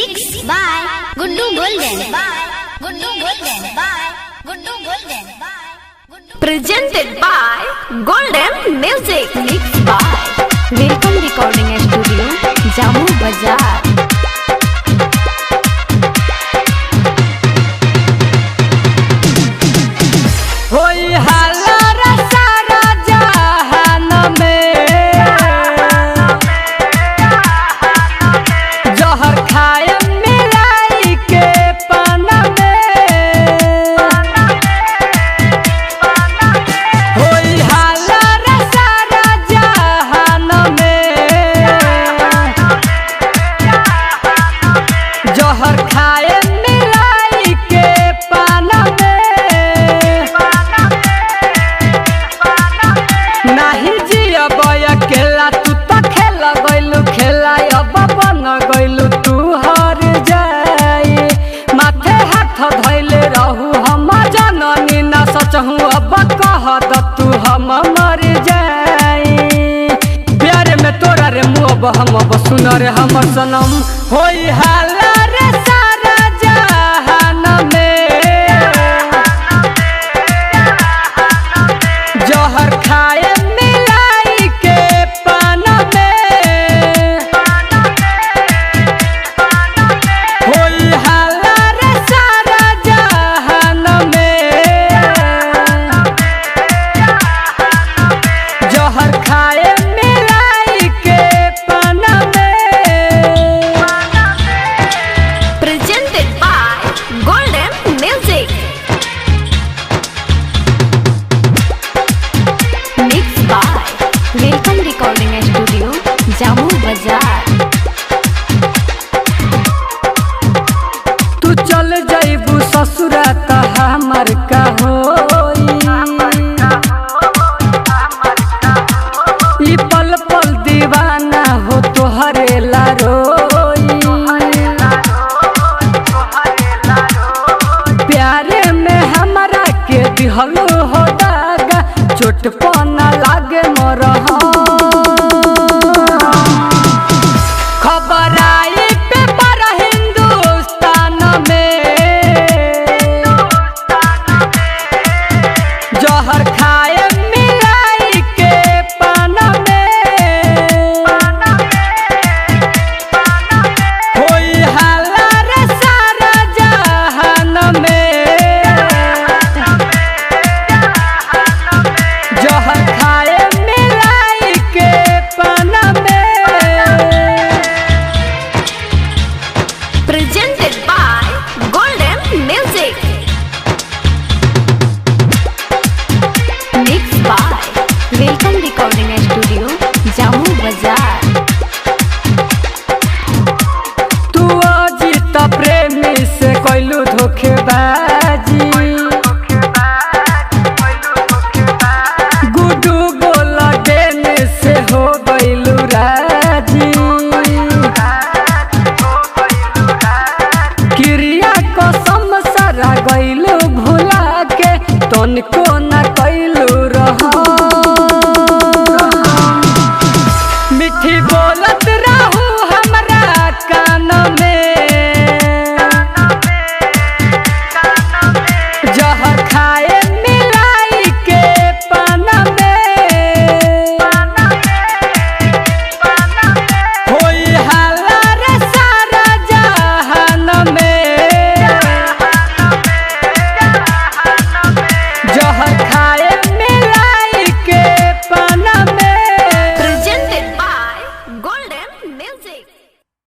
Mixed by Gundu Golden. Presented by Golden Music. Mixed by Welcome Recording Studio, Jammu Bazaar. होई हाला सारा जहान में जहर खाए मिलाई के पान में होई हाला सारा जहान में जहर खाए मिलाई के पान में नहीं जिया बया खेला तू तो खेला गइलू खेला अब बन गइलू तू हर जाई माथे हाथ धइले रहू हम जननी ना सचहू अब कह द तू हम मर जाई प्यारे में तोरा रे मुँह हम अब सुन रे हमर सनम होई हाला रे सारा जहान में जहर खाए मिलाई के पान में होई हाला रे सारा जहान में जहर खाए मिलाई के पान में Presented by Golden Music. Mixed by Welcome Recording Studio, Jammu Bazaar. तू चल जाइबू ससुरा त हमर का होई ई पल पल दीवाना हो तोहरे ला रोई प्यारे में हमरा के दिहलो हो दागा चोट पना लागे मरहा खबर आई पेपर हिंदुस्तान में जहर खाए मिलाई के पान में होई हाला रे सारा जहान में जहर खाए मिलाई के पान में Presented by Golden Music. Mixed by Welcome Recording Studio, Jammu Bazaar. तू अजीत प्रेमी से कोइलू धोखेबाजी गुडू गोला देने से हो गइलू राजी क्रिया कसम सारा गइलू भुला के तनिको